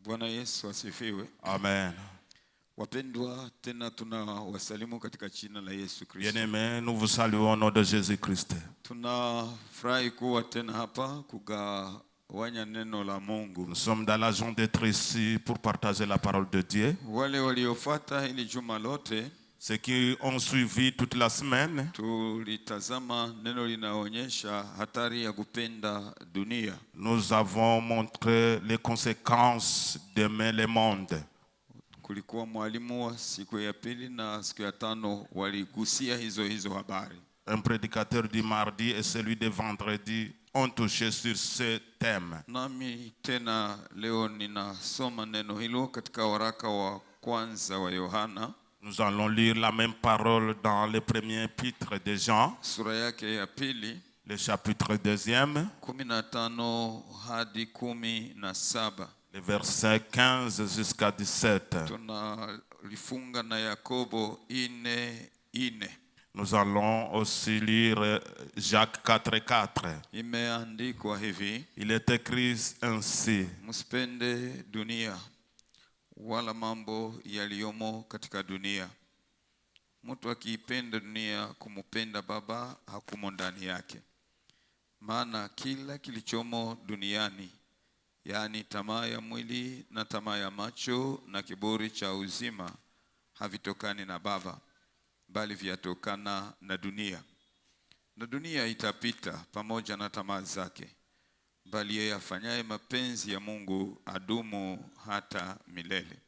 Bwana Yesu asifiwe. Amen. Wapendwa, tena tunawasalimu katika jina la Yesu Kristo. Bien-aimés, nous vous saluons au nom de Jésus-Christ. Tunafurahi kuwa tena hapa kugawanya neno la Mungu. Nous sommes dans la joie d'être ici pour partager la parole de Dieu. Wale waliofuata hili juma lote, ceux qui ont suivi toute la semaine, tulitazama neno linaonyesha hatari ya kupenda dunia. nous avons montré les conséquences d'aimer le monde. Kulikuwa mwalimu wa siku ya pili na siku ya tano waligusia hizo habari. Un prédicateur du mardi et celui de vendredi ont touché sur ce thème. Nami tena leo ninasoma neno hilo katika waraka wa kwanza wa Yohana. Nous allons lire la même parole dans le premier épître de Jean, sura yake ya pili, le chapitre 2e, 15 hadi 17. les versets 15 jusqu'à 17. Tunalifunga na Yakobo 4:4. Nous allons aussi lire Jacques 4:4. Imeandikwa hivi: Il est écrit ainsi: Msipende dunia wala mambo yaliyomo katika dunia. Mtu akiipenda dunia, kumupenda Baba hakumo ndani yake. Maana kila kilichomo duniani, yaani tamaa ya mwili na tamaa ya macho na kiburi cha uzima, havitokani na Baba, bali vyatokana na dunia. Na dunia itapita pamoja na tamaa zake, bali yeye afanyaye mapenzi ya Mungu adumu hata milele.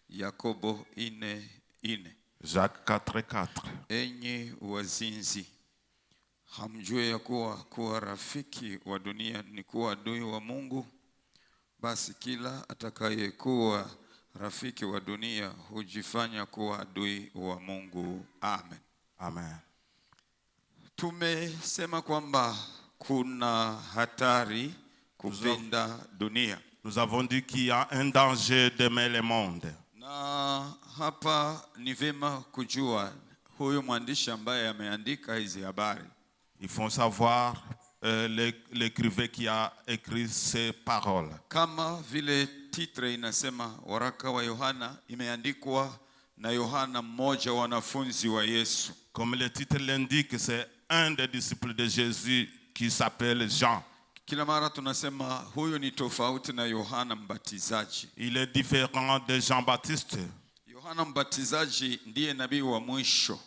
Yakobo 4:4. Jacques 4:4. Enyi wazinzi, hamjue ya kuwa rafiki wa dunia ni kuwa adui wa Mungu? Basi kila atakayekuwa rafiki wa dunia hujifanya kuwa adui wa Mungu. Amen. Amen. Tumesema kwamba kuna hatari kupenda dunia. Nous avons dit qu'il y a un danger d'aimer le monde. Na hapa ni vema kujua huyu mwandishi ambaye ameandika hizi habari. Il faut savoir l'écrivain qui a écrit ces paroles. Kama vile titre inasema, waraka wa Yohana, imeandikwa na Yohana, mmoja wa wanafunzi wa Yesu. Comme le titre l'indique, c'est un des disciples de Jésus qui s'appelle Jean. Kila mara tunasema huyu ni tofauti na Yohana Mbatizaji. Il est différent de Jean-Baptiste. Yohana Mbatizaji ndiye nabii wa mwisho.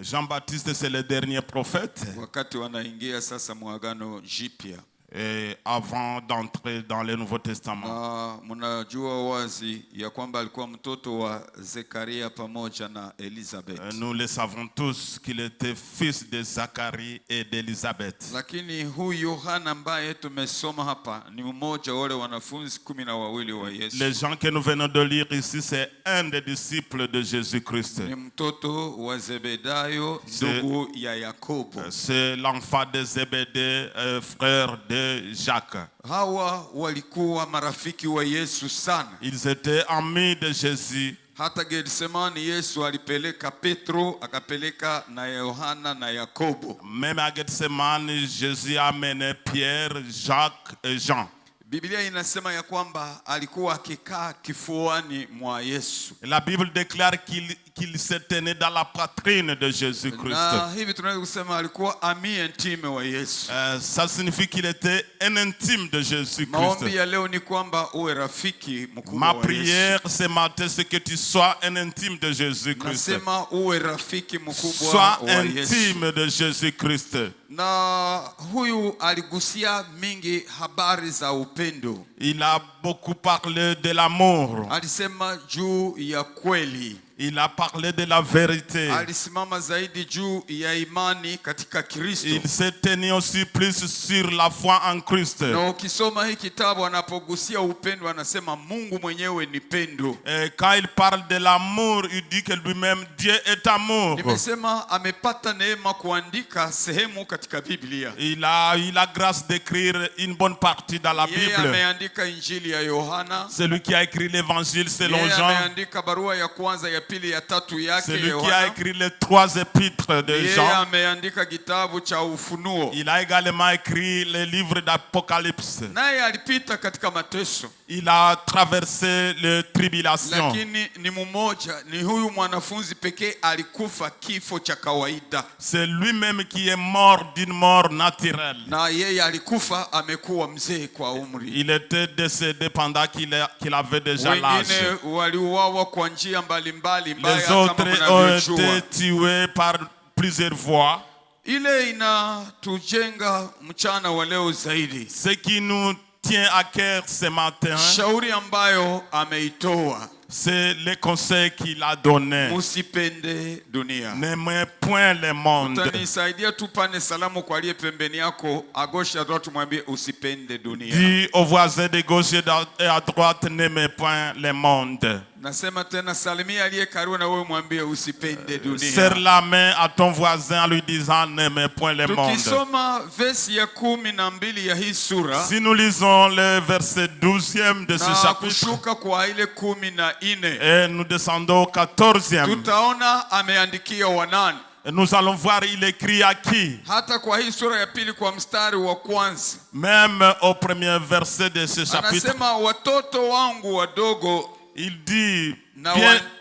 Jean-Baptiste, c'est le dernier prophète. Wakati wanaingia sasa muagano jipya. Et avant d'entrer dans le Nouveau Testament. Na mnajua wazi ya kwamba alikuwa mtoto wa Zekaria pamoja na Elizabeth. Nous le savons tous qu'il était fils de Zacharie et d'Élisabeth. Lakini huyu Yohana ambaye tumesoma hapa ni mmoja wale wanafunzi 12 wa Yesu. Les gens que nous venons de lire ici, c'est un des disciples de Jésus-Christ. Ni mtoto wa Zebedayo, ndugu ya Yakobo. C'est l'enfant de Zébédée, frère de Jacques. Hawa walikuwa marafiki wa Yesu sana. Ils étaient amis de Jésus. Hata Getsemani Yesu alipeleka Petro, akapeleka na Yohana na Yakobo. Même à Gethsemane, Jésus a amené Pierre, Jacques et Jean. Biblia inasema ya kwamba alikuwa akikaa kifuani mwa Yesu. La Bible déclare qu'il se tenait dans la poitrine de Jésus-Christ. Na hivi tunaweza kusema alikuwa ami intime wa Yesu. Ça signifie qu'il était un intime de Jésus-Christ. Maombi ya leo ni kwamba uwe rafiki mkubwa wa Yesu. Ma prière ce matin, c'est que tu sois un intime de Jésus-Christ. Nasema uwe rafiki mkubwa Sois wa Yesu. intime de Jésus-Christ. Na huyu aligusia mingi habari za upendo. Il a beaucoup parlé de l'amour. Alisema juu ya kweli. Il a parlé de la vérité. Alisimama zaidi juu ya imani katika Kristo. Il s'est tenu aussi plus sur la foi en Christ. Na ukisoma hii kitabu anapogusia upendo anasema Mungu mwenyewe ni pendo. Et quand il parle de l'amour, il dit que lui-même Dieu est amour. Nimesema amepata neema kuandika sehemu katika Biblia. Il a grâce d'écrire une bonne partie dans la Yeye Bible. ameandika Injili ya Yohana. Celui qui a écrit l'évangile selon Yeye Jean. ameandika barua ya kwanza ya pili ya tatu yake C'est lui qui a Yohana. écrit les 3 épîtres de Yeye Jean. ameandika kitabu cha Ufunuo. Il a également écrit les livres d'Apocalypse. Naye alipita katika mateso. Il a traversé les tribulations. Lakini ni mmoja, ni huyu mwanafunzi pekee alikufa kifo cha kawaida. C'est lui-même qui est mort d'une mort naturelle. Na yeye alikufa amekuwa mzee kwa umri. Il était décédé pendant qu'il avait déjà l'âge. Wengine waliuawa kwa njia mbalimbali mbaya Les kama autres ont mnavyojua. été tués par plusieurs voies. Ile inatujenga mchana wa leo zaidi. Ce qui nous tient à cœur ce matin, Shauri ambayo ameitoa. c'est le conseil qu'il a donné. Musipende dunia. N'aimez point le monde. Utanisaidia tupane salamu kwa aliye pembeni yako, agoshe à droite mwambie usipende dunia. Dis aux voisins de gauche et à droite, n'aimez point le monde. Nasema tena, salimia aliye karibu na wewe mwambie usipende dunia. Serre la main à ton voisin en lui disant, n'aimez point le monde. Tukisoma versi ya 12 ya hii sura, Si nous lisons le verset 12e de ce na chapitre kushuka kwa ile 14, et nous descendons au 14e, tutaona ameandikia wanani. nous allons voir il écrit à qui. Hata kwa hii sura ya pili kwa mstari wa kwanza Même au premier verset de ce chapitre, anasema, watoto wangu wadogo il dit,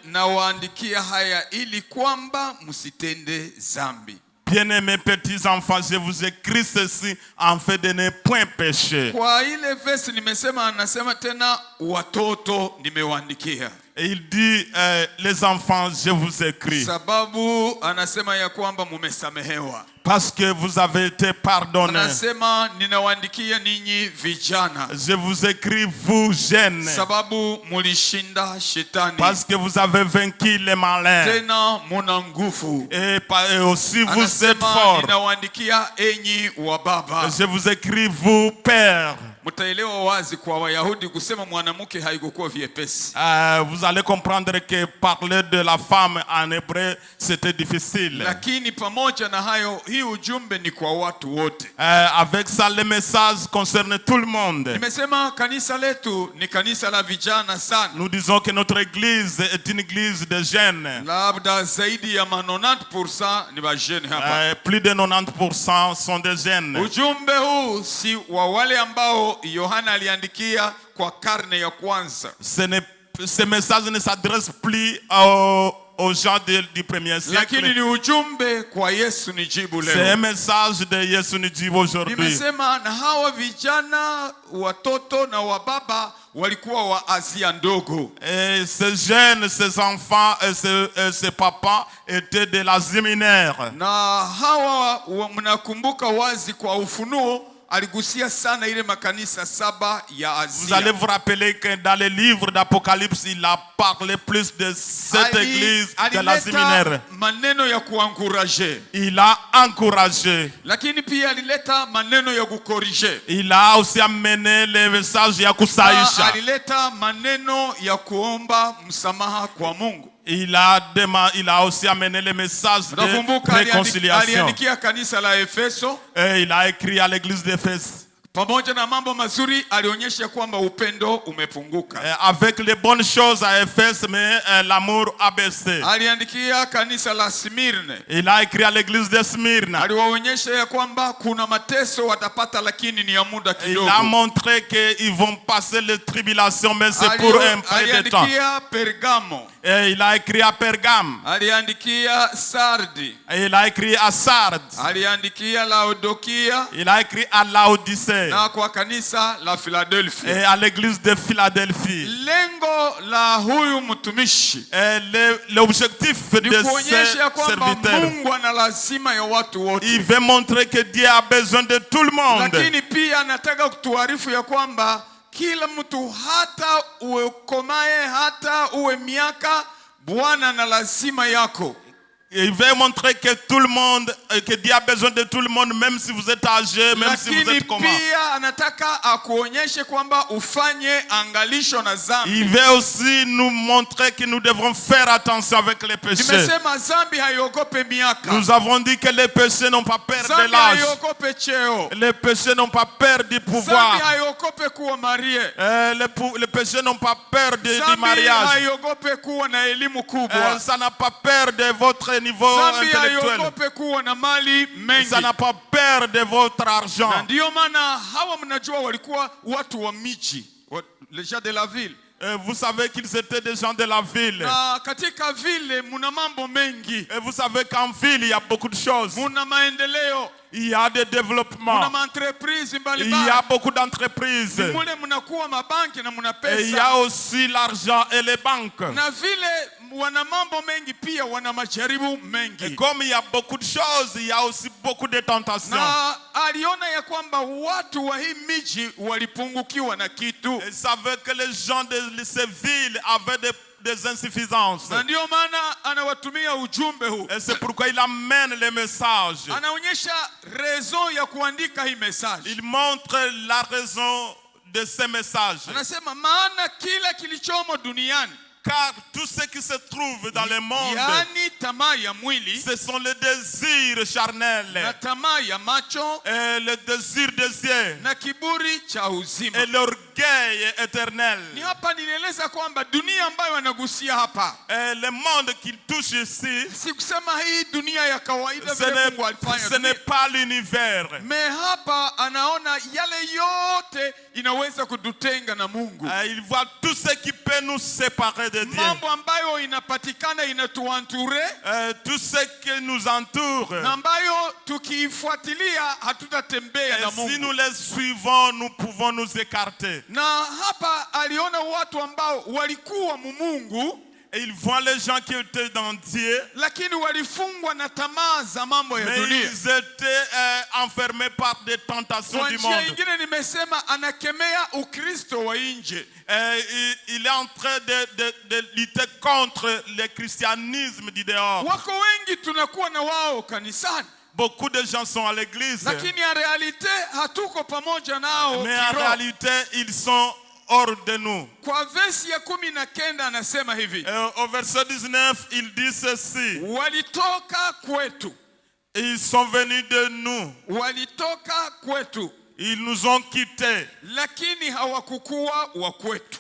na waandikia haya ili kwamba msitende zambi. bien-aimés petits enfants, je vous écris ceci en fait de ne point pécher. Kwa ile verse nimesema, anasema tena watoto nimewaandikia. Et il dit, les enfants, je vous écris. Sababu anasema ya kwamba mumesamehewa. Parce que vous avez été pardonnés. Anasema ninawaandikia ninyi vijana. Je vous écris, vous jeunes. Sababu mulishinda shetani. Parce que vous avez vaincu les malins. Tena muna nguvu. Et aussi vous êtes Anasema forts. ninawaandikia enyi wa baba. Je vous écris, vous pères. Mtaelewa wazi kwa Wayahudi kusema mwanamke haikuwa vyepesi. Vous allez comprendre que parler de la femme en hébreu c'était difficile. Lakini pamoja na hayo, hii ujumbe ni kwa watu wote. Avec ça le message concerne tout le monde. Nimesema kanisa letu ni kanisa la vijana sana. Nous disons que notre église est une église de jeunes. Labda zaidi ya 90% ni vijana hapa. Plus de 90% sont des jeunes. Ujumbe huu si wa wale ambao Yohana aliandikia kwa karne ya kwanza. Ce message ne s'adresse plus aux gens du premier siècle. Lakini ni ujumbe kwa Yesu nijibu leo. C'est un message de Yesu nijibu aujourd'hui. Nimesema na hawa vijana, watoto na wababa walikuwa wa Asia ndogo. Et ces jeunes, ces enfants et ces papas étaient de l'Asie mineure. Na hawa mnakumbuka wazi kwa Ufunuo aligusia sana ile makanisa 7 ya Asia. Vous allez vous rappeler que dans les livres d'Apocalypse, il a parlé plus de cette église de l'Asie mineure. Maneno ya kuencourager. Il a encouragé. Lakini pia alileta maneno ya kukorije. Il a aussi amené les messages ya kusaisha. Alileta maneno ya kuomba msamaha kwa Mungu. Il a aussi amené le message de réconciliation. Aliandikia kanisa la Efeso. Et il a écrit à l'église d'Éphèse. Pamoja na mambo mazuri alionyesha kwamba upendo umepunguka. Avec les bonnes choses à Éphèse, mais l'amour a baissé. Aliandikia kanisa la Smirne. Il a écrit à l'église de Smyrne. Aliwaonyesha ya kwamba kuna mateso watapata lakini ni ya muda kidogo. Il a montré qu'ils vont passer les tribulations, mais c'est pour un peu de temps. Aliandikia Pergamo. Et il a écrit à Pergame. Aliandikia Sardi. Et il a écrit à Sardes. Aliandikia Laodikia. Il a écrit à Laodicée. Na kwa kanisa la Philadelphie. Et à l'église de Philadelphie. Lengo la huyu mtumishi. L'objectif de ce serviteur. Mungu ana lazima ya watu wote. Il veut montrer que Dieu a besoin de tout le monde. Lakini pia anataka kutuarifu ya kwamba kila mtu, hata uwe komae, hata uwe miaka, Bwana ana lazima yako. Il veut montrer que tout le monde, que Dieu a besoin de tout le monde, même si vous êtes âgé, même si vous êtes comment. Lakini pia Sasa anataka akuonyeshe kwamba ufanye angalisho na dhambi. Il veut aussi nous montrer que nous devrons faire attention avec les péchés. Nimesema dhambi haiogope miaka. Nous avons dit que les péchés n'ont pas peur de Dhambi l'âge. haiogope cheo. Les péchés n'ont pas peur du pouvoir. Dhambi haiogope kuwa marié. Les péchés n'ont pas peur du Dhambi mariage. haiogope kuwa na elimu kubwa. Ça n'a pas peur de votre niveau Dhambi intellectuel. haiogope kuwa na mali mengi. Ça n'a pas peur de votre argent. Na ndio maana hawa mnajua walikuwa watu wa miji, les gens de la ville. Vous savez qu'ils étaient des gens de la ville. Na katika vile muna mambo mengi. Et vous savez qu'en ville, il y a beaucoup de choses. Muna maendeleo. Il y a des développements. Muna entreprises mbalimbali. Il y a beaucoup d'entreprises. Mule munakuwa mabanki na muna Et il y pesa. a aussi l'argent et les banques. Na vile wana mambo mengi pia wana majaribu mengi. Et comme il y a beaucoup de choses, il y a aussi beaucoup de tentations. Na aliona ya kwamba watu wa hii miji walipungukiwa na kitu. Il savait que les gens de ces villes avaient des insuffisances. Na ndio maana anawatumia ujumbe huu. Et c'est pourquoi il amène les messages. Anaonyesha raison ya kuandika hii message. Il montre la raison de ces messages. Anasema maana kila kilichomo duniani, car tout ce qui se trouve dans le monde, yani tamaa ya mwili, ce sont les désirs charnels, na tamaa ya macho, et le désir des yeux, na kiburi cha uzima. et l'orgueil éternel. Ni hapa nilieleza kwamba dunia ambayo anagusia hapa, Le monde qu'il touche ici, si kusema hii dunia ya kawaida vile Mungu alifanya. ce n'est pas l'univers. Me hapa anaona yale yote inaweza kututenga na Mungu. Il voit tout ce qui peut nous séparer de Dieu. Mambo ambayo inapatikana inatuanture, Tout ce qui nous entoure. na ambayo tukiifuatilia hatutatembea na Et si Mungu. nous les suivons, nous pouvons nous écarter. Na hapa aliona watu ambao walikuwa Mungu, Et il voit les gens qui étaient dans Dieu, lakini walifungwa na tamaa za mambo ya mais dunia. ils étaient enfermés par des tentations Kwa du njia monde. nyingine nimesema anakemea Ukristo wa nje. Il est en train de lutter contre le christianisme du dehors. Wako wengi tunakuwa na wao kanisani, Beaucoup de gens sont à l'église, lakini en réalité hatuko pamoja nao mais en kiroho. réalité, ils sont hors de nous. Kwa versi ya 19 anasema hivi, Au verset 19, il dit ceci. walitoka kwetu, Ils sont venus de nous. walitoka kwetu, Ils nous ont quittés. lakini hawakukuwa wa kwetu.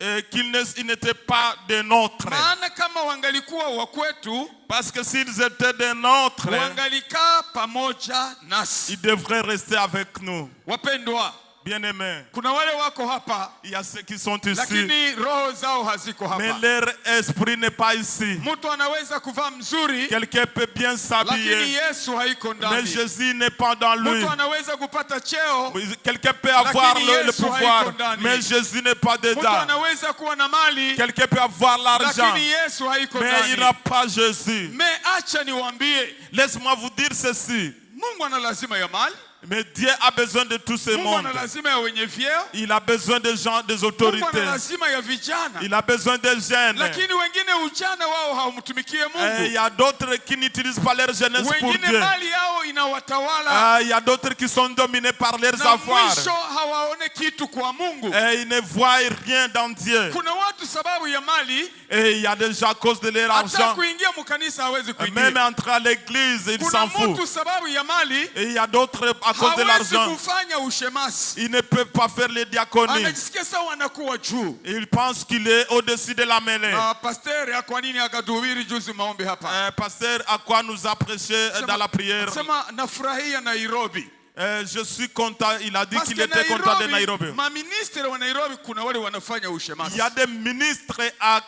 Et qu'ils n'étaient pas des nôtres. Maana kama wangalikuwa wa kwetu, Parce que s'ils étaient des nôtres, wangalikaa pamoja nasi. ils devraient rester avec nous. Wapendwa, Bien-aimés, kuna wale wako hapa, il y a ceux qui sont ici, lakini roho zao haziko mais hapa. leur esprit n'est pas ici. Mtu anaweza kuvaa mzuri, Quelqu'un peut bien lakini s'habiller, Yesu haiko mais ndani. Jésus n'est pas dans lui. Mtu anaweza kupata cheo, Quelqu'un peut avoir Lakini le Yesu pouvoir, haiko ndani. mais Jésus n'est pas mtu dedans. anaweza kuwa na mali, Quelqu'un peut avoir l'argent, lakini Yesu haiko mais il ndani. n'a pas Jésus. Me acha niwaambie, Laisse-moi vous dire ceci. Mungu ana lazima ya mali, Mais Dieu a besoin de tout ce Mungu monde. ana lazima ya wenye vyeo, Il a besoin des gens, des Mungu autorités. ana lazima ya vijana, Il a besoin des jeunes. lakini wengine ujana wao hawamtumikie Il y Mungu. a d'autres qui n'utilisent pas leur jeunesse pour Wengine Dieu. mali yao inawatawala, Il y a d'autres qui sont dominés par leurs na avoirs. mwisho hawaone kitu kwa Mungu. Et ils ne voient rien dans Dieu. Kuna watu sababu ya mali, Et il y a des gens à cause de leur hata argent. kuingia mkanisa hawezi Même kuingia. entrer à l'église, ils Kuna s'en mtu foutent. sababu ya mali Et il y a d'autres à cause de hawezi l'argent. kufanya ushemasi, Ils ne peuvent pas faire les diaconies. anajisikia sawa anakuwa juu. Ils pensent qu'il est au-dessus de la mêlée. Pastor kwa nini akatuhubiri juzi maombi hapa? Pasteur, à quoi nous a prêché dans la prière? Sema nafurahia Nairobi. Je suis content. Il a dit Parce qu'il que était content de Nairobi. maministre wa Nairobi kuna wale wanafanya Il ushemasi. y a des ministres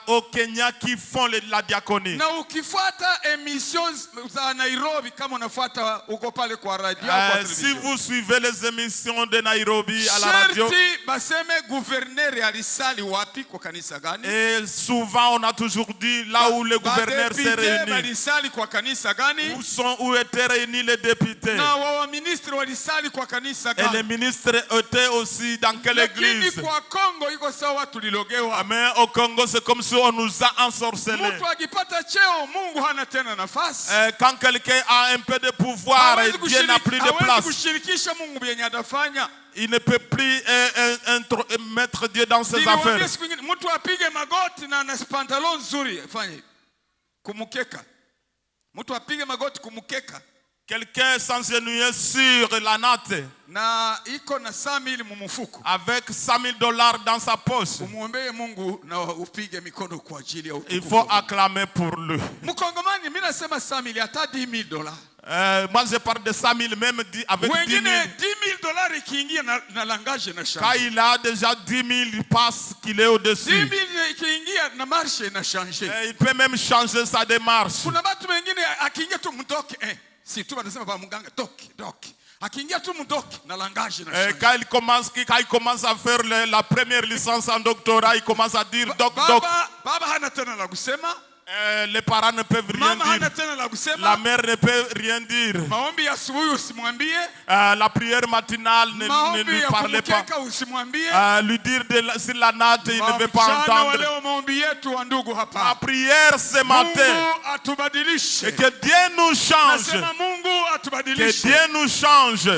au Kenya qui font la diaconie. Na ukifuata emissions za Nairobi kama unafuata uko pale kwa radio kwa Si television. vous suivez les émissions de Nairobi à la radio, Sherti baseme gouverneur alisali wapi kwa kanisa gani? et souvent on a toujours dit là où le gouverneur s'est Badepite réuni, walisali kwa kanisa gani? où étaient réunis les députés. Na wa ministre walisali wanasali kwa kanisa Et les gani? ministres étaient aussi dans quelle Lakini église? kwa Kongo iko sawa tulilogewa. Mais au Congo, c'est comme si on nous a ensorcelés. Mtu akipata cheo Mungu hana tena nafasi. Quand quelqu'un a un peu de pouvoir, Dieu n'a plus de Hawezi place. kushirikisha Mungu vyenye atafanya. Il ne peut plus mettre Dieu dans ses affaires. Niliwaambia siku nyingine mtu apige magoti na ana pantalon nzuri afanye kumukeka. Mtu apige magoti kumukeka. Quelqu'un s'engenouiller sur la natte Na iko na 100,000 mumufuko. avec $100,000 dans sa poche. Umuombee Mungu na upige mikono kwa ajili ya utukufu. Il faut acclamer pour lui. Mkongomani mimi nasema 100,000 hata $10,000. Moi je parle de 100,000 même avec 10 000. Wengine $10,000 ikiingia na langage na Quand change. il a déjà 10 000, il passe qu'il est au-dessus. 10,000 ikiingia na marche na changer. Il peut même changer sa démarche. Kuna watu wengine akiingia tu mdoki si tu wanasema ba mganga doki. Akiingia tu mdoki na langage na change. Quand il commence à faire la première licence en doctorat, il commence à dire doc. Baba hana tena la kusema. Les parents ne peuvent rien Mama hana dire. tena la kusema. La mère ne peut rien dire. Maombi ya asubuhi usimwambie. La prière matinale ne lui parlez pas. Lui dire sur la natte, il ne veut pas entendre. La prière ce matin, que Dieu nous change. Que Dieu nous change.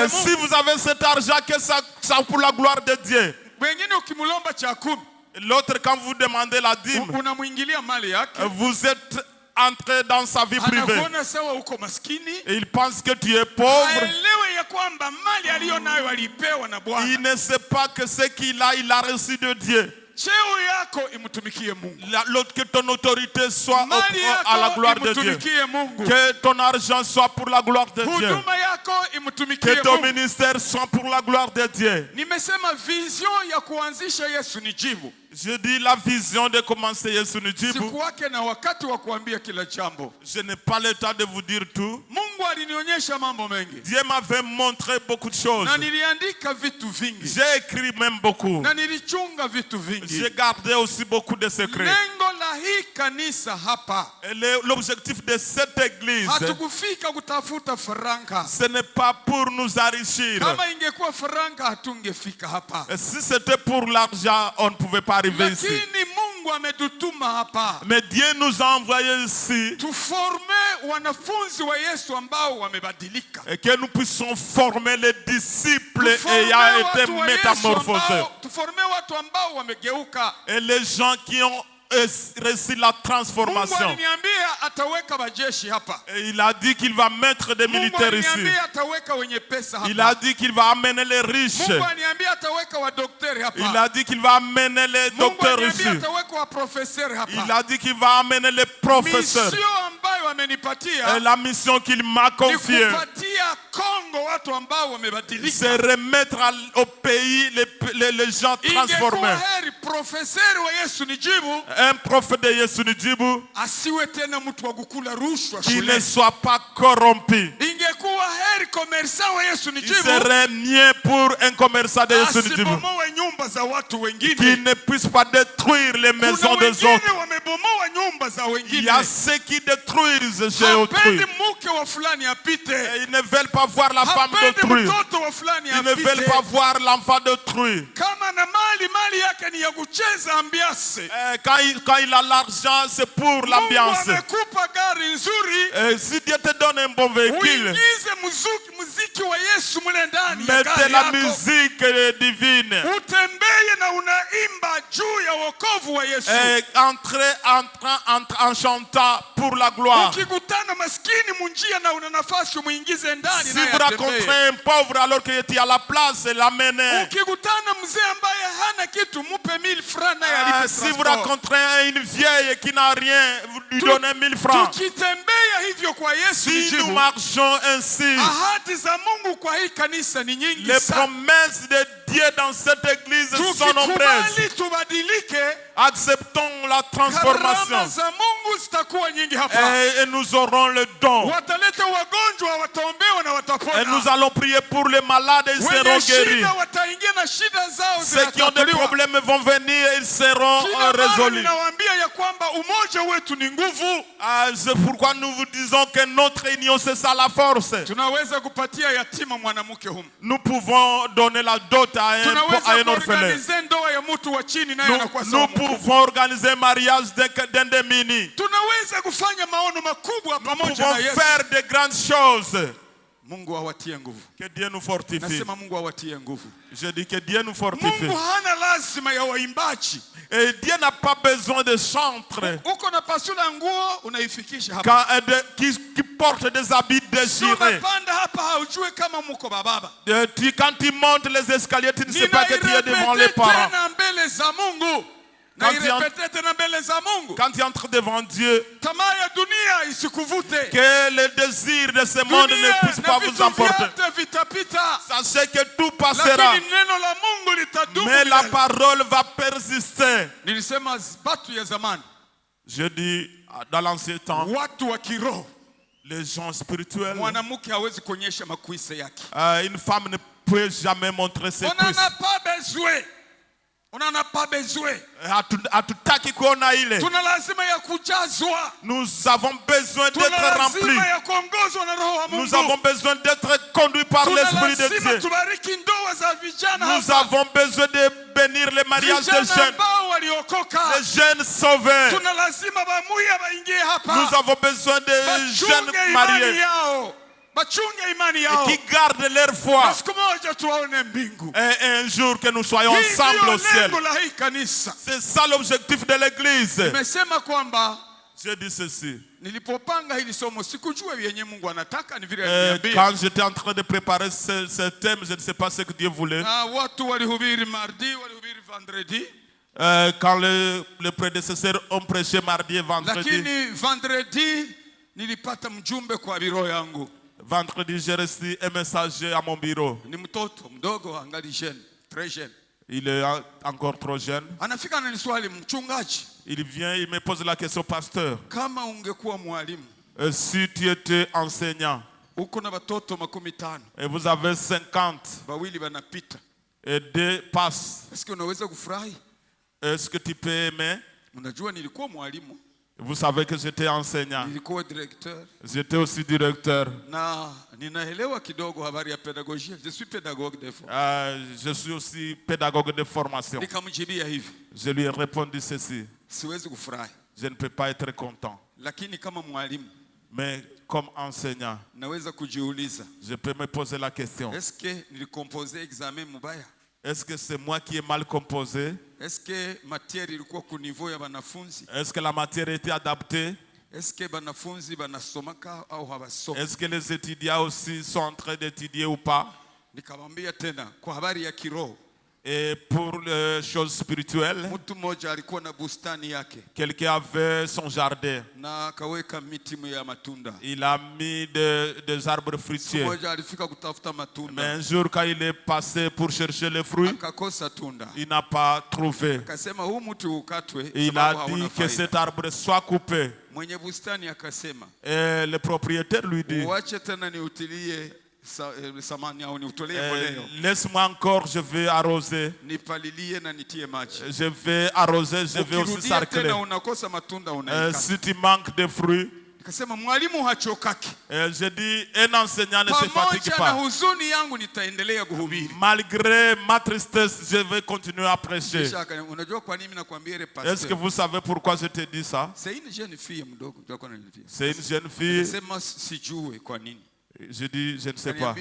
Si vous avez cet argent, que ça pour la gloire de Dieu. L'autre, quand vous demandez la dîme, vous êtes entré dans sa vie privée. Et il pense que tu es pauvre. Il ne sait pas que ce qu'il a, il a reçu de Dieu. L'autre, que ton autorité soit à la gloire de Dieu. Que ton argent soit pour la gloire de Dieu. Que ton ministère soit pour la gloire de Dieu. Je dis la vision de commencer Yesu Nijibu. Je n'ai pas le temps de vous dire tout. Dieu m'avait montré beaucoup de choses. J'ai écrit même beaucoup. J'ai gardé aussi beaucoup de secrets. L'objectif de cette église, ce n'est pas pour nous enrichir. Si c'était pour l'argent, on ne pouvait pas arriver ici. Mais Dieu nous a envoyés ici et que nous puissions former les disciples ayant été métamorphosés. Et les gens qui ont reçu la transformation. Et il a dit qu'il va mettre des militaires ici. Il a dit qu'il va amener les riches. Il a dit qu'il va amener les docteurs ici. Il a dit qu'il va amener les professeurs. Et la mission qu'il m'a confiée, c'est remettre au pays les gens transformés. Un prophète de Yesu Nijibu qui ne soit pas corrompu. Il serait mieux pour un commerçant de Yesu Nijibu qui ne puisse pas détruire les maisons des autres. Il y a ceux qui détruisent chez autrui. Et ils ne veulent pas voir la femme d'autrui. Ils ne veulent pas voir l'enfant d'autrui. Quand il a l'argent, c'est pour l'ambiance. Si Dieu te donne un bon véhicule, mettez la musique divine. Et entrez en chantant pour la gloire. Si vous rencontrez un pauvre alors qu'il est à la place, l'amenez. Si vous rencontrez une vieille qui n'a rien, vous lui donnez 1,000 francs. Si nous marchons ainsi, les promesses de Dieu dans cette église sont nombreuses. 13. Acceptons la transformation. Et nous aurons le don. Et nous allons prier pour les malades et ils seront guéris. Ceux qui ont des problèmes vont venir et ils seront résolus. C'est pourquoi nous vous disons que notre union, c'est ça la force. Nous pouvons donner la dot à un orphelin. Nous pouvons organiser un mariage d'un démuni. Nous pouvons faire de grandes choses. Que Dieu nous fortifie. Je dis que Dieu nous fortifie. Et Dieu n'a pas besoin de chantres qui portent des habits déchirés. Quand tu montes les escaliers, tu ne sais pas que tu es devant les parents. Quand tu entres devant Dieu, que le désir de ce monde ne puisse pas vous emporter. Sachez que tout passera, mais la parole va persister. Je dis dans l'ancien temps, les gens spirituels, une femme ne peut jamais montrer ses cuisses. On n'en a pas besoin. Nous avons besoin d'être remplis. Nous avons besoin d'être conduits par l'Esprit de Dieu. Nous avons besoin de bénir les mariages des jeunes, les jeunes sauvés. Nous avons besoin de jeunes mariés et qui gardent leur foi. Et un jour que nous soyons ensemble au ciel. C'est ça l'objectif de l'église. Je dis ceci. Quand j'étais en train de préparer ce thème, je ne sais pas ce que Dieu voulait. Quand les prédécesseurs ont prêché mardi et vendredi. Vendredi, j'ai reçu un messager à mon bureau. Il est encore trop jeune. Il vient, il me pose la question, pasteur. Si tu étais enseignant et vous avez 50 et 2 passent, est-ce que tu peux aimer? Vous savez que j'étais enseignant. J'étais aussi directeur. Je suis pédagogue des fois. Je suis aussi pédagogue de formation. Je lui ai répondu ceci. Je ne peux pas être content. Mais comme enseignant, je peux me poser la question. Est-ce que c'est moi qui ai mal composé? Est-ce que la matière était adaptée? Est-ce que les étudiants aussi sont en train d'étudier ou pas? Et pour les choses spirituelles, quelqu'un avait son jardin. Il a mis des arbres fruitiers. Mais un jour, quand il est passé pour chercher les fruits, il n'a pas trouvé. Et il a dit que cet arbre soit coupé. Et le propriétaire lui dit, laisse-moi encore, je vais arroser. Je vais arroser, je vais aussi sarcler. Si tu manques de fruits, je dis, un enseignant ne se fatigue pas. Malgré ma tristesse, je vais continuer à prêcher. Est-ce que vous savez pourquoi je te dis ça? C'est une jeune fille. Je dis, je ne sais pas.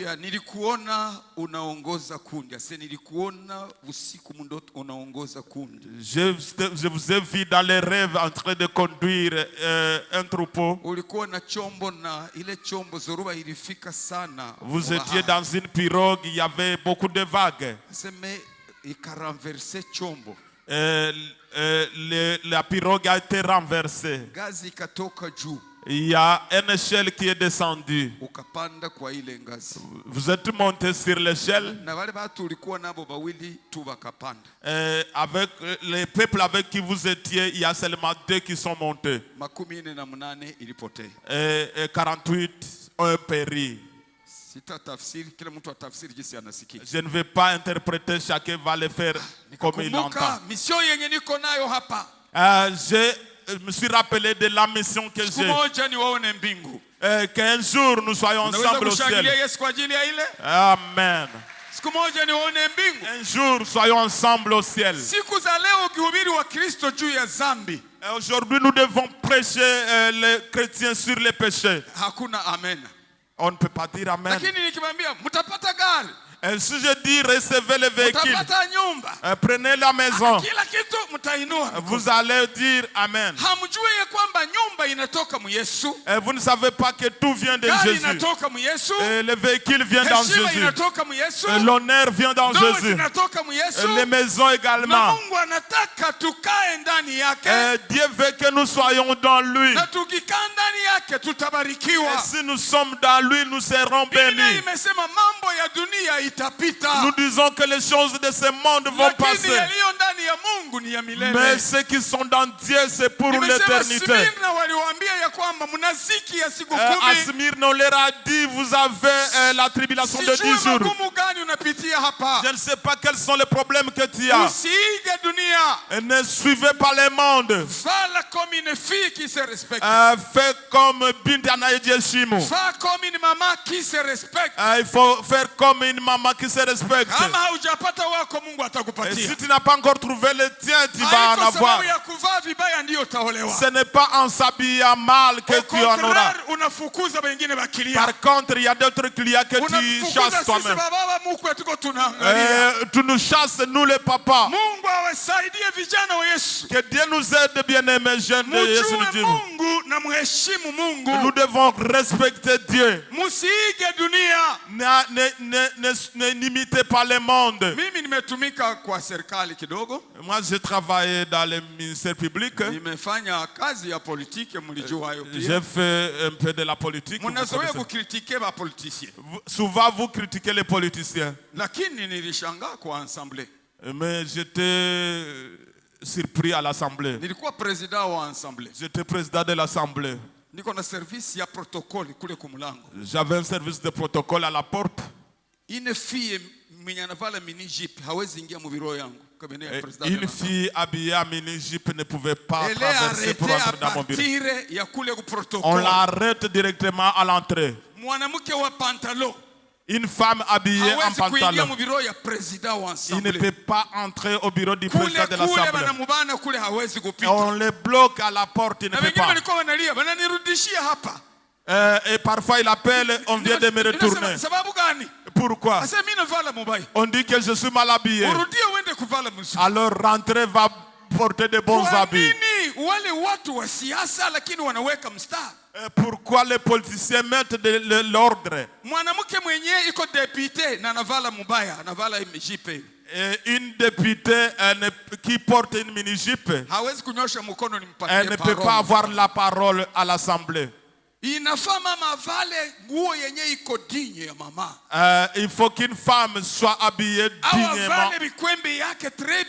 Je vous ai vu dans les rêves en train de conduire un troupeau. Vous étiez dans une pirogue, il y avait beaucoup de vagues. La pirogue a été renversée. il y a une échelle qui est descendue. ukapanda kwa ile ngazi. Vous êtes monté sur l'échelle. Na wale watu ulikuwa nabo bawili tu wakapanda. Avec les peuples avec qui vous étiez, il y a seulement 2 qui sont montés. 18 ilipotea. Et 48 ont péri. Sita tafsiri, kila mtu atafsiri jinsi anasikia. Je ne vais pas interpréter, chacun va le faire comme il l'entend. Mission yenye niko nayo hapa. Je me suis rappelé de la mission que Siku j'ai. moja niwaone mbingu. Qu'un jour nous soyons ensemble au ciel. Kushangilia Yesu kwa ajili ya ile? Amen. Siku moja niwaone mbingu. Un jour soyons ensemble au ciel. Siku za leo ukihubiri wa Kristo juu ya dhambi. Aujourd'hui nous devons prêcher les chrétiens sur les péchés. Hakuna amen. On ne peut pas dire amen. Lakini nikimwambia mtapata gari. Et si je dis recevez le véhicule, Mtapata nyumba. prenez la maison, Kila kitu mtainua. vous allez dire amen. Hamjui ya kwamba nyumba inatoka mu Yesu. Et vous ne savez pas que tout vient de Gari Jésus. inatoka mu Yesu. Et le véhicule vient dans Heshima Jésus. inatoka mu Yesu. Et l'honneur vient dans Ndoa Jésus. zinatoka mu Yesu. Et les maisons Na également. Mungu anataka tukae ndani yake. Et Dieu veut que nous soyons dans lui. Na tukikaa ndani yake Et tutabarikiwa. si nous sommes dans lui, nous serons Biblia bénis. imesema mambo ya dunia itapita. Nous disons que les choses de ce monde vont Lakini passer. yaliyo ndani ya Mungu ni ya milele. Mais ceux qui sont dans Dieu, c'est pour Nimesema l'éternité. Smirna waliwaambia ya kwamba mnaziki ya siku À 10. Smyrne, on leur a dit, vous avez la tribulation de 10 Sijui jours. magumu gani unapitia hapa. Je ne sais pas quels sont les problèmes que tu as. Usiige dunia. Et ne suivez pas le monde. Vala comme une fille qui se respecte. Fais comme Binti Anayejeshimo. Va comme une maman qui se respecte. Il faut faire comme une maman qui se respecte. Kama haujapata wako Mungu Et atakupatia. si tu n'as pas encore trouvé le tien, tu vas en Haiko avoir. sababu ya kuvaa vibaya ndio utaolewa. Ce n'est pas en s'habillant mal que Au tu en auras. contraire, unafukuza wengine bakilia. Par contre, il y a d'autres clients que tu Unafukuza chasses sisi toi-même. baba mkwe tuko tunaangalia. Tu nous chasses, nous les papas. Mungu awasaidie vijana wa Yesu. Que Dieu nous aide, bien-aimés jeunes de Yesu nous Mjue dit. Mungu na mheshimu Mungu. Nous devons respecter Dieu. Musiige dunia. N'imitez pas le monde. Mimi nimetumika kwa serikali kidogo. Moi, j'ai travaillé dans le ministère public. Nimefanya kazi ya politiki, mlijua hayo pia. J'ai fait un peu de la politique. Mnazoea kukritike ba politiciens. Souvent, vous critiquez les politiciens. Lakini nilishangaa kwa assemblée. Mais j'étais surpris à l'Assemblée. Nilikuwa president wa assemblée. J'étais président de l'Assemblée. Niko na service ya protocole kule kumulango. J'avais un service de protocole à la porte. Une fille mwenye anavala mini jeep hawezi ingia mu biro yangu. Une fille habillée à mini-jupe ne pouvait pas traverser pour entrer dans mon bureau. On l'arrête directement à l'entrée. Une femme habillée en pantalon, il ne peut pas entrer au bureau du président de l'Assemblée. On le bloque à la porte, il ne peut pas. Et parfois il appelle, on vient de me retourner. Pourquoi? On dit que je suis mal habillé. Alors rentrer va porter de bons habits. Pourquoi les politiciens mettent de l'ordre? Et une députée qui porte une mini-jupe, elle ne peut pas avoir la parole à l'Assemblée. Il faut qu'une femme soit habillée dignement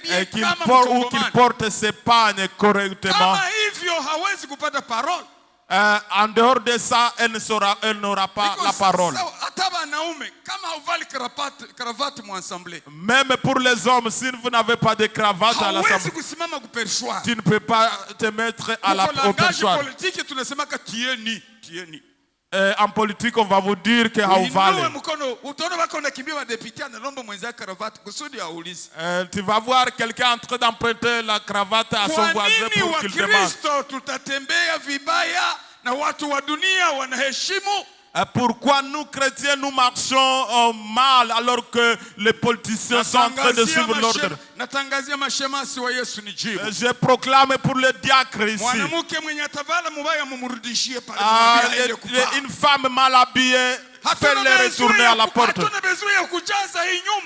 et qu'il porte ses pagnes correctement. En dehors de ça, elle n'aura pas la parole. Même pour les hommes, si vous n'avez pas de cravate à l'Assemblée, tu ne peux pas te mettre au perchoir. En politique, on va vous dire que tu vas voir quelqu'un en train d'emprunter la cravate à son voisin pour qu'il demande. Pourquoi nous chrétiens nous marchons mal alors que les politiciens sont en train de suivre l'ordre? Je proclame pour le diacre ici. Une femme mal habillée, fais-le retourner à la porte.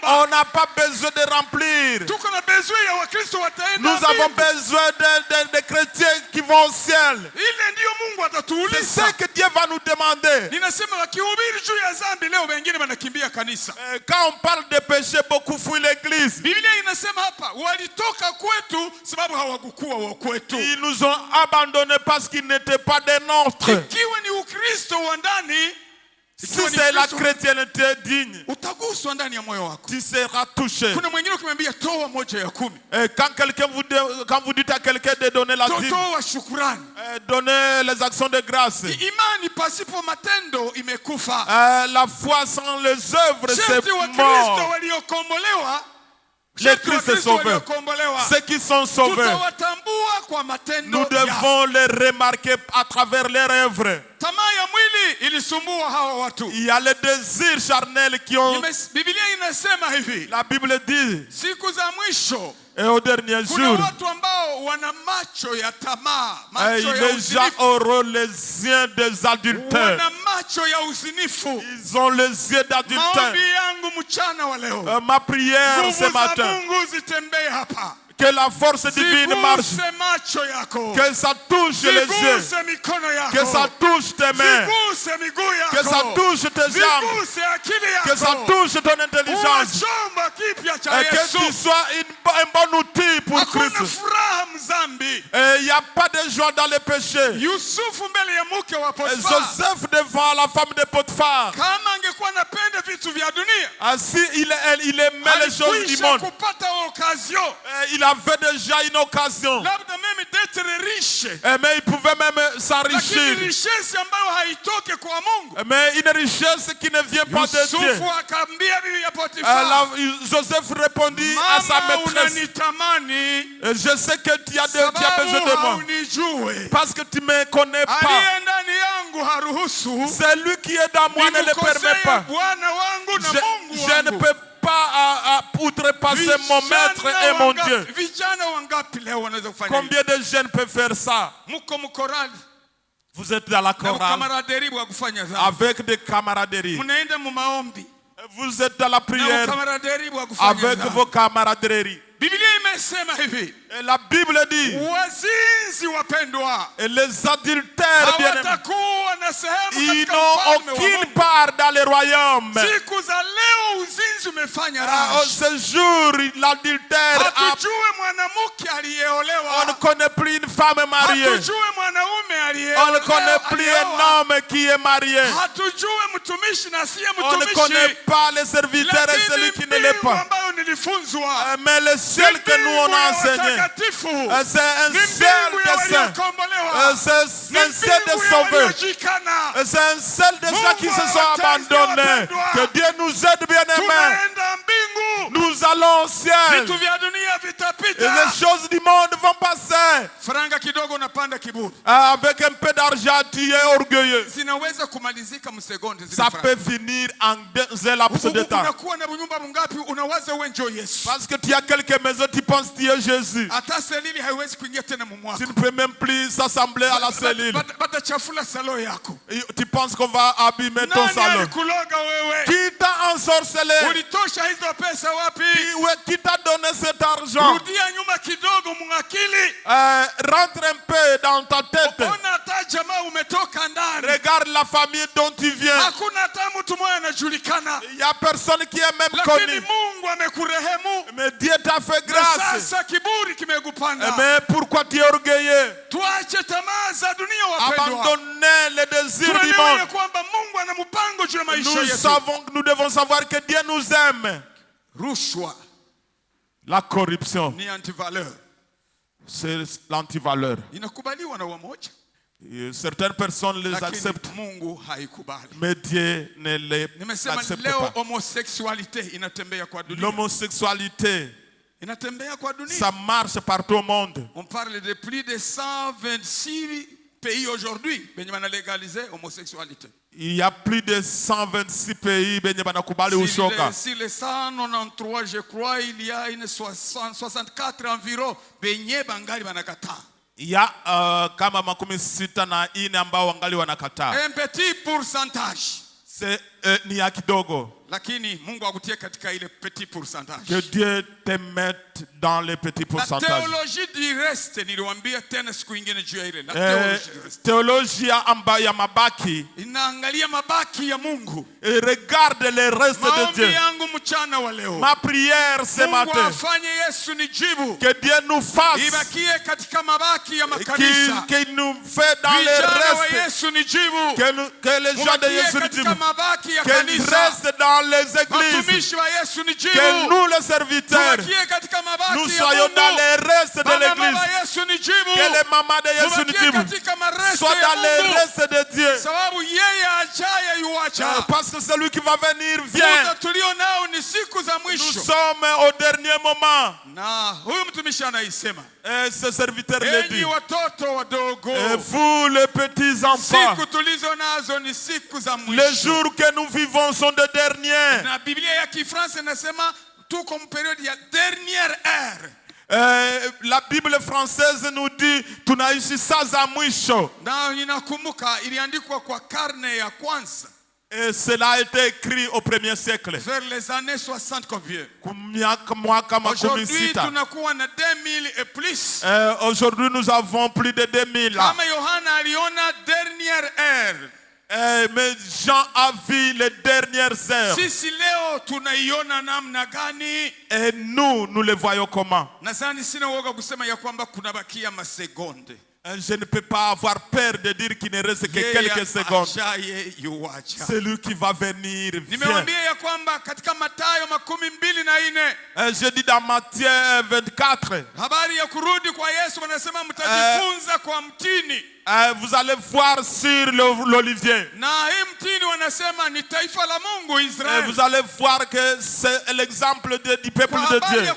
On n'a pas besoin de remplir. Nous avons besoin de chrétiens qui arrivons au ciel, ile ndio Mungu c'est atatuuliza. ce que Dieu va nous demander. Ninasema wakihubiri juu ya dhambi leo wengine wanakimbia kanisa. Quand on parle de péché, beaucoup fuient l'église. Biblia inasema hapa walitoka kwetu sababu hawakukuwa wa kwetu. Ils nous ont abandonnés parce qu'ils n'étaient pas des nôtres. Ikiwa ni Ukristo wa ndani, Si c'est la chrétienté digne, utaguswa ndani ya moyo wako. tu seras touché. Kuna mwingine ukimwambia toa 1/10, Et quand vous dites à quelqu'un de donner la dîme, toa shukrani. donnez les actions de grâce. Imani pasipo matendo imekufa. La foi sans les œuvres, c'est Sharti wa Kristo mort. waliokombolewa, Les Christ sauvés, ceux qui sont sauvés, tutawatambua kwa matendo nous devons les remarquer à travers leurs œuvres. Tamaa ya mwili ilisumbua hawa watu. Il y a les désirs charnels qui ont... Biblia inasema hivi, La Bible dit, siku za mwisho et au dernier kuna jour, watu ambao wana macho ya tamaa, macho ya les gens uzinifu. auront les yeux des adultères. Wana macho ya uzinifu. Ils ont les yeux d'adultère. Maombi yangu mchana wa leo, Ma prière ce nguvu za matin, Mungu zitembee hapa. que la force divine marche, Ziguse macho yako, que ça touche les yeux, ziguse mikono yako, que ça touche tes mains, ziguse miguu yako, que ça touche tes jambes, ziguse akili yako, que ça touche ton intelligence, chombo kipya cha et que Yesu. tu sois un bon outil pour Hakuna Christ. furaha mzambi. Il n'y a pas de joie dans le péché. Yusufu mbele ya mke wa Potifa, Joseph devant la femme de Potiphar, kama angekuwa anapenda vitu vya dunia, si il aimait les choses du alikwisha monde, kupata occasion il avait déjà une occasion, labda mimi d'être riche, mais il pouvait même lakini s'enrichir. richesse ambayo haitoke kwa Mungu. Mais une richesse qui ne vient pas de Dieu. Yusufu akaambia bibi ya Potifa, Joseph répondit à sa mama maîtresse, unanitamani je sais que tu as besoin sababu de moi haunijui. parce que tu ne me connais pas. Aliye ndani yangu haruhusu C'est lui qui est dans moi, ne le permet pas. Bwana wangu na Mungu Je ne wangu. peux pas outrepasser mon maître et mon Dieu. Vijana wangapi leo wanaweza kufanya hivi? Combien de jeunes peuvent faire ça? Mko mkorali Vous êtes dans la na chorale ukamaraderi wa kufanya dhambi. avec des camaraderies. Mnaenda mu maombi Vous êtes dans la na prière ukamaraderi wa kufanya avec dhambi. vos camaraderies. Biblia imesema hivi, Et la Bible dit, wazinzi wapendwa et les adultères bien-aimés, hawatakuwa na sehemu ils katika n'ont ufalme wa aucune Mungu. part dans le royaume. Siku za leo uzinzi umefanya À rash. ce jour, l'adultère Hatujue mwanamke on ne aliyeolewa, connaît plus une femme mariée. hatujue mwanaume On ne connaît plus aliyeolewa, un homme qui est marié. hatujue mtumishi na siye On ne connaît mtumishi. pas les serviteurs et celui qui ne l'est Lakini pas. ambayo nilifunzwa, Mais le ciel que nous on a enseigné, c'est un ciel de saints. C'est un ciel de sauvés. C'est un ciel de ceux qui se sont abandonnés. Que Dieu nous aide, bien-aimés. Nous allons au ciel. Vitu vya dunia Et vitapita. les choses du monde vont passer. Faranga kidogo unapanda kiburi. Avec un peu d'argent, tu es orgueilleux. Zinaweza kumalizika msegonde zile Ça faranga. peut finir en un laps de temps. Unakuwa na nyumba mungapi unawaza wewe ndio Yesu. Parce que tu as quelques maisons, tu penses que tu es Jésus. Hata selili haiwezi kuingia tena mumwako. Tu ne peux même plus s'assembler à la cellule. Batachafula salo yako. Tu penses qu'on va abîmer ton Nani salon. alikuloga wewe? Qui t'a ensorcelé? Ulitosha hizo pesa wapi? Qui t'a donné cet argent? Rudia nyuma kidogo mwakili. Rentre un peu dans ta tête. Ona hata jamaa umetoka ndani. Regarde la famille dont tu viens. Hakuna hata mtu mmoja anajulikana. Il n'y a personne qui est même Lakini connu. Mungu amekurehemu. Mais Dieu t'a fait Na grâce. sasa kiburi kimekupanda. Mais pourquoi tu es orgueilleux? Tuache tamaa za dunia wapendwa. Abandonnez les désirs du Tuelewe monde. kwamba Mungu ana mpango juu ya maisha yetu. Nous devons savoir que Dieu nous aime. Rushwa La corruption, ni antivaleur. c'est l'antivaleur. Inakubaliwa na wamoja. Certaines personnes les Lakini acceptent, Mungu haikubali. mais Dieu ne les Nimesema accepte leo pas. homosexualite inatembea kwa dunia. L'homosexualité, Inatembea kwa dunia. ça marche partout au monde. On parle de plus de 126 pays aujourd'hui benye bana légaliser homosexualité. Il y a plus de 126 pays benye banakubali ushoga. Sur les 193, je crois, il y a une 64 environ benye bangali banakataa. Il y a kama makumi sita na ine ambao wangali wanakataa. Un petit pourcentage. C'est ni ya kidogo. lakini Mungu akutie katika ile petit pourcentage. Que Dieu te mette dans les petits La pourcentages. théologie du reste niliwaambia tena siku nyingine juu ya ile. La Théologie ya mabaki. Inaangalia mabaki ya Mungu. Et regarde les restes de Dieu. Maombi yangu mchana wa leo. Ma prière ce matin. Mungu afanye Yesu nijibu. Que Dieu nous fasse. Ibakie katika mabaki ya makanisa. Qu'il nous fait dans les restes. Yesu nijibu. Que les gens de Yesu nijibu. Qu'ils restent dans les églises. Que nous les serviteurs. Nous soyons dans les restes de l'église. Que les mamans de Yesu nijibu soient dans les restes de Dieu. Parce que celui qui va venir vient. Nous sommes au dernier moment. Et ce serviteur le dit. Et vous les petits enfants, les jours que nous vivons sont de derniers. La Bible française nous dit tunaishi saa za mwisho. Et cela a été écrit au 1er siècle. Vers les années 60 comme vieux. Aujourd'hui, tunakuwa na 2000 et plus. Aujourd'hui, nous avons plus de 2000. Kama Yohana aliona dernière heure. Mais Jean a vu les dernières heures. Sisi leo tunaiona namna gani? Et nous les voyons comment? Nadhani sina uoga kusema ya kwamba kunabakia masekonde. Je ne peux pas avoir peur de dire qu'il ne reste que quelques secondes. Celui qui va venir vient. Je dis dans Matthieu 24. Vous allez voir sur l'olivier. Vous allez voir que c'est l'exemple du peuple de Dieu.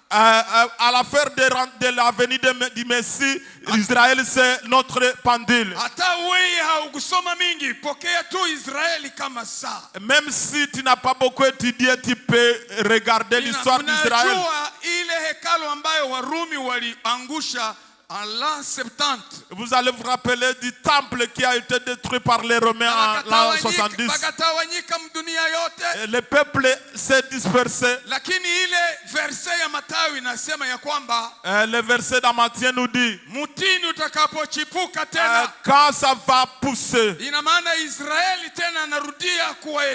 À l'affaire de la venue du Messie, Israël c'est notre pendule. Même si tu n'as pas beaucoup étudié, tu peux regarder l'histoire d'Israël. En l'an 70, vous allez vous rappeler du temple qui a été détruit par les Romains en l'an 70. Le peuple s'est dispersé. Le verset dans Matthieu nous dit quand ça va pousser,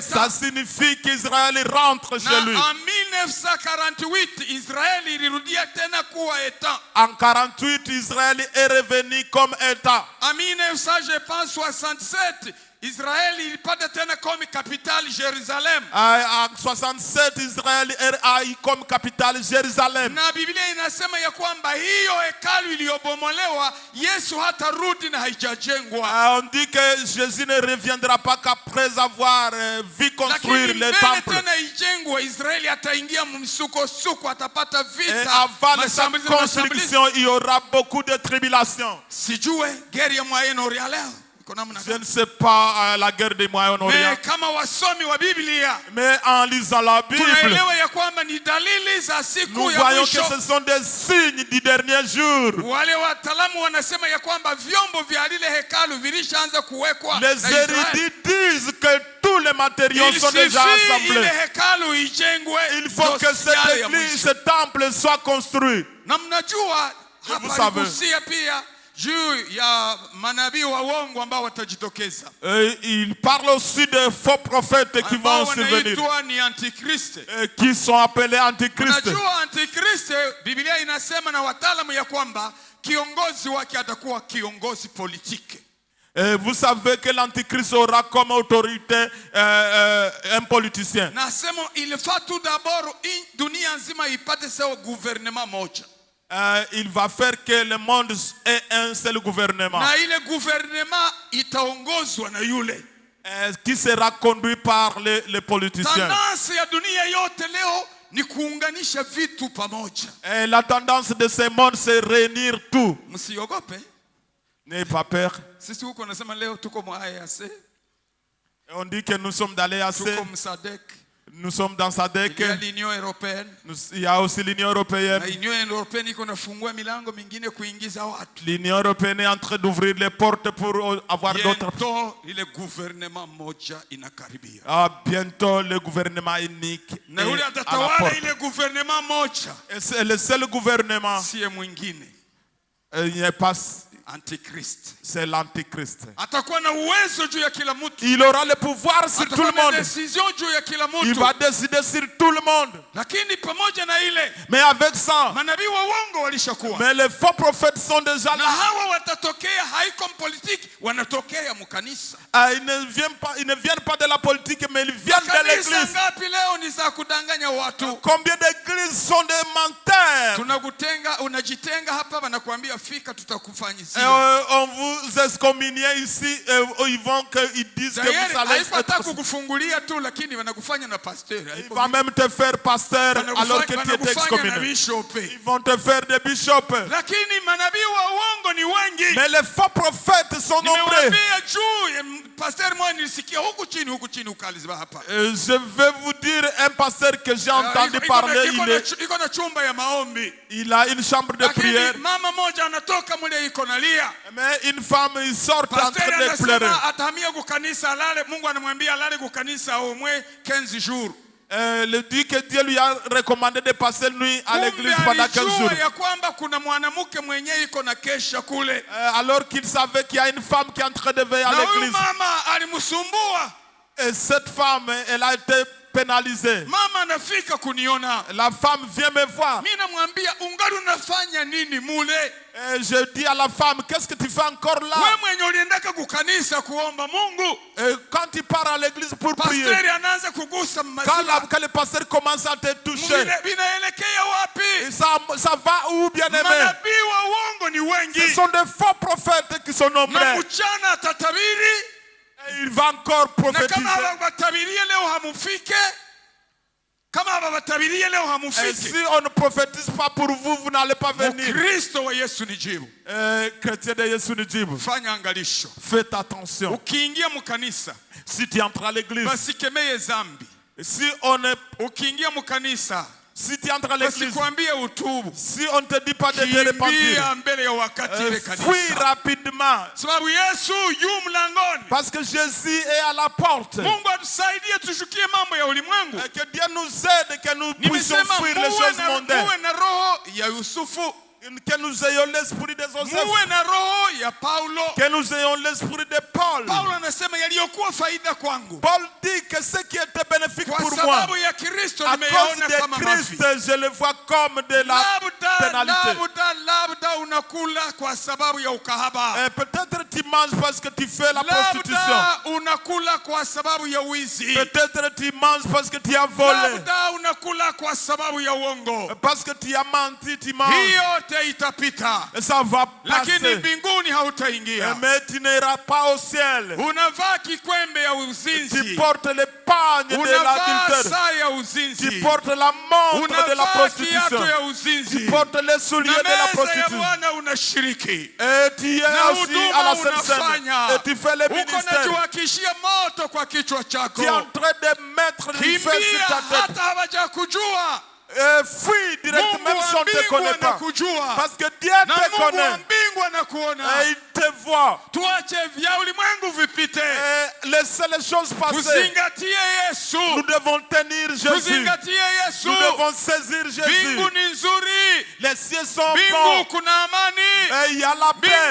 ça signifie qu'Israël rentre chez lui. En 1948, Israël ilirudia tena kuwa État. En 48, Israël est revenu comme État. En 1967, Israël ilipata tena comme capitale Jérusalem. En 67, Israël a eu comme capitale Jérusalem. Na Biblia inasema ya kwamba hiyo hekalu iliyobomolewa Yesu hatarudi na haijajengwa. On dit que Jésus ne reviendra pas qu'après avoir vu construire le temple. Tena ijengwe, Israeli ataingia msukosuko, atapata vita. Et avant sa construction, il y aura beaucoup de tribulations. Sijue guerre ya Moyen-Orient leo. Je ne sais pas la guerre du Moyen-Orient. Mais en lisant la Bible, nous voyons que ce sont des signes du dernier jour. Les érudits disent que tous les matériaux sont déjà assemblés. Il faut que cette église, ce temple soit construit. Vous savez. Il parle aussi des faux prophètes qui vont se venir, qui sont appelés antichrist. Vous savez que l'antichrist aura comme autorité un politicien. Il faut tout d'abord gouvernement moja. Il va faire que le monde ait un seul gouvernement. Qui sera conduit par les politiciens. Et la tendance de ce monde, c'est réunir tout. N'ayez pas peur. On On dit que nous sommes dans l'EAC. Nous sommes dans SADC. Il y a l'Union européenne. Il y a aussi l'Union européenne. Na Union européenne iko nafungua milango mingine kuingiza watu. L'Union européenne est en train d'ouvrir les portes pour avoir d'autres. Bientôt ile gouvernement moja inakaribia. Bientôt le gouvernement unique. Na yule atatawala ile gouvernement moja. Et c'est le seul gouvernement. Si mwingine. Il n'y a pas Antichrist. C'est l'antichrist. Atakuwa na uwezo juu ya kila mtu. Il aura le pouvoir sur tout le monde. Décision juu ya kila mtu. Il va décider sur tout le monde. Lakini pamoja na ile, mais avec ça, manabii wa uongo walishakuwa. Mais les faux prophètes sont déjà là. Na hawa watatokea haiko politique, wanatokea mkanisa. Ils ne viennent pas de la politique, mais ils viennent de l'église. Ngapi leo ni za kudanganya watu? Combien d'églises sont des menteurs? Tunakutenga, unajitenga hapa wanakuambia fika tutakufanyia. On vous excommunie ici, ils disent que vous allez être... kukufungulia tu lakini wanakufanya na pasteur. Ils vont même te faire pasteur alors que tu es excommunié. Ils vont te faire des bishops. Lakini manabii wa uongo ni wengi. Mais les faux prophètes sont nombreux. Pasteur moi nilisikia huku chini ukalizwa hapa. Je vais vous dire un pasteur que j'ai entendu parler, il a une chambre de prière. Mama moja anatoka mule iko nalia. Mais une femme il sort en train de pleurer. Atahamia kukanisa alale, Mungu anamwambia alale kukanisa au moins 15 jours. Le dit que Dieu lui a recommandé de passer la nuit à l'église pendant 15 jours. Alors qu'il savait qu'il y a une femme qui est en train de veiller à l'église. Et cette femme, elle a été pénalisée. La femme vient me voir. Et je dis à la femme, qu'est-ce que tu fais encore là? Et quand tu pars à l'église pour prier, quand le pasteur commence à te toucher, ça va où, bien aimé? Ce sont des faux prophètes qui sont nombreux. Et il va encore prophétiser. Et si on ne prophétise pas pour vous, vous n'allez pas venir. Chrétien de Yesu ni jibu. Faites attention. Si tu entres à l'église, si on est si tu entres à l'église, si on ne te dit pas de te repentir, fuis rapidement. Parce que Jésus est à la porte. Et que Dieu nous aide, que nous puissions fuir les choses mondaines. Que nous ayons l'esprit de Joseph. Que nous ayons l'esprit de Paul. Paul dit que ce qui était bénéfique pour moi, à cause de Christ, je le vois comme de la pénalité. Et peut-être tu manges parce que tu fais la prostitution. Peut-être tu manges parce que tu as volé. Parce que tu as menti, tu manges. Itapita. Ça va passer. Lakini mbinguni hautaingia. Mais tu n'iras pas au ciel. Unavaa kikwembe ya uzinzi. Tu portes le pagne de l'adultère. Saa ya uzinzi. Tu portes la montre de la prostitution. Ya uzinzi. Tu portes les souliers de la prostitution. Unashiriki. Et tu es aussi à la scène. Et tu fais le ministère. Moto kwa kichwa chako. Tu es en train de mettre le feu sur ta tête. Hata hawajakujua. Fuis directement même si on ne te connaît pas. Parce que Dieu te connaît. Et il te voit. Et laissez les choses passer. Nous devons tenir Jésus. Nous devons saisir Jésus. Les cieux sont bons. Et il y a la paix.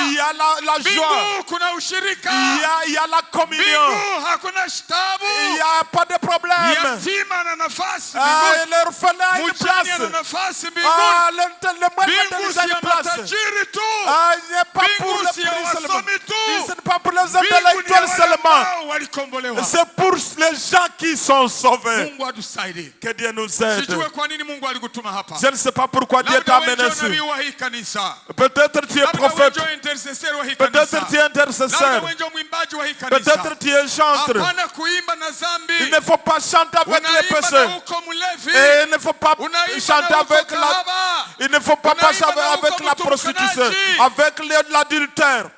Il y a la joie. Il y a la communion. Il n'y a pas de problème. L'orphelin a une place. Le moyen déjà une place. Il n'est pas pour les prix seulement. Ce n'est pas pour les intellectuels seulement. C'est pour les gens qui sont sauvés. Que Dieu nous aide. Je ne sais pas pourquoi Dieu t'a amené ici. Peut-être tu es prophète. Peut-être tu es intercesseur. Peut-être tu es chanteur. Il ne faut pas chanter avec les pécheurs. Et il ne faut pas chanter avec il ne faut pas passer avec la prostitution, avec l'adultère.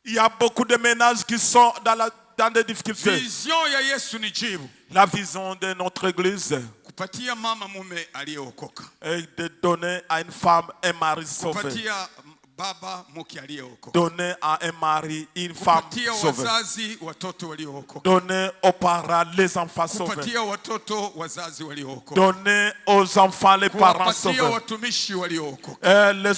Il y a beaucoup de ménages qui sont dans dans des difficultés. Vision ya Yesu ni jibu. La vision de notre église Kupatia mama mume aliyeokoka. est de donner à une femme un mari sauvé. Kupatia baba mke aliyeokoka. Donner à un mari une femme Kupatia sauvée. wazazi watoto waliookoka. Donner aux parents les enfants sauvés. Kupatia watoto wazazi waliookoka. Donner aux enfants les parents Kupatia sauvés. watumishi waliookoka. Les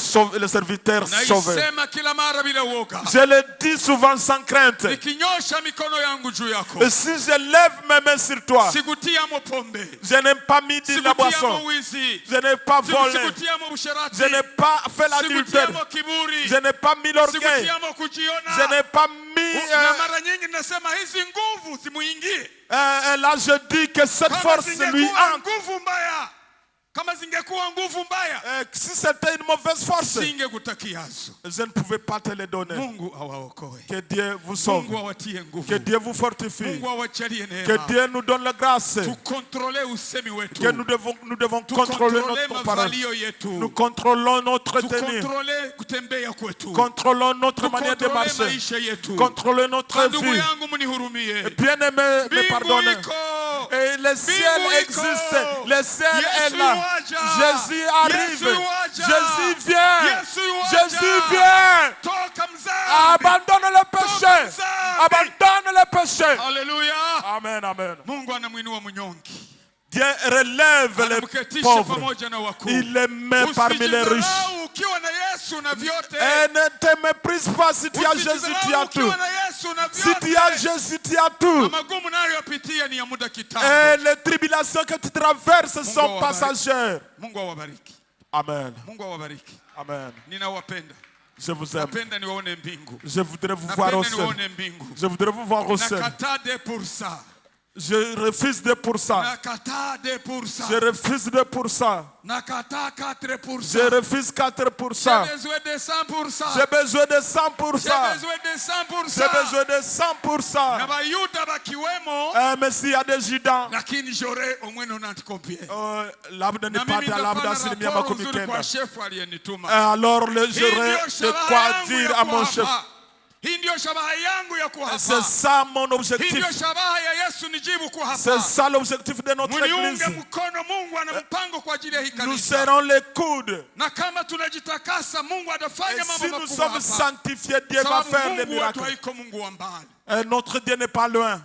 serviteurs sauvés. Naisema kila mara bila uoga. Je le dis souvent sans crainte. Nikinyosha mikono yangu juu yako. Et si je lève mes mains sur toi, Sikutia mo pombe. je n'ai pas mis de la boisson. Je n'ai pas volé. Sikutia mo busharati. Je n'ai pas fait l'adultère. Sikutia mo kiburi. Je n'ai pas mis l'orgueil. Sikutia mo kujiona. Je n'ai pas mis... Na mara nyingi nasema hizi nguvu zimuingie. là, je dis que cette force lui entre. Nguvu mbaya. Kama zingekuwa nguvu mbaya, si c'était une mauvaise force, singekutakiazo. Je ne pouvais pas te les donner. Mungu awaokoe. Que Dieu vous sauve. Mungu awatie nguvu. Que Dieu vous fortifie. Mungu awajalie neema. Que Dieu nous donne la grâce. Tukontrole usemi wetu. Que nous devons contrôler notre parole. Nous contrôlons notre tenue. Contrôlons notre manière de marcher. Contrôlons notre vie. Bien-aimés, me pardonnez. Et le ciel existe. Le ciel est là. Jésus arrive. Jésus vient. Jésus vient. Abandonne le péché. Abandonne le péché. Alléluia. Amen, amen. Mungu anamuinua mnyonge. Dieu relève les pauvres. Il les met parmi les riches. Et ne te méprise pas si tu as Jésus, tu as tout. Si tu as Jésus, tu as tout. Et les tribulations que tu traverses sont passagères. Amen. Amen. Je vous aime. Je voudrais vous voir au ciel. Je voudrais vous voir au ciel. Je refuse 2%. Je refuse 2%. Je refuse 4%. J'ai besoin de 100%. J'ai besoin de 100%. Mais s'il y a des Judas, l'âme n'est pas dans l'âme d'Asilimia Makumikenda. Alors j'aurai de quoi dire à mon chef. C'est ça mon objectif. C'est ça l'objectif de notre église. Nous serons les coudes. Et si nous sommes sanctifiés, Dieu va faire les miracles. Et notre Dieu n'est pas loin.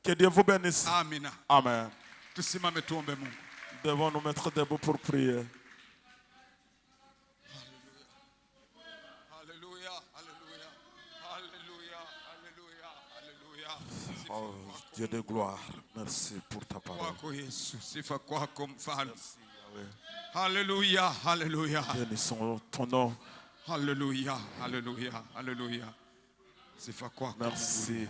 Que Dieu vous bénisse. Amen. Devons nous mettre debout pour prier. Oh, Dieu de gloire, merci pour ta parole. Alléluia, alléluia. Bénissons ton nom. Alléluia, alléluia, alléluia. Merci.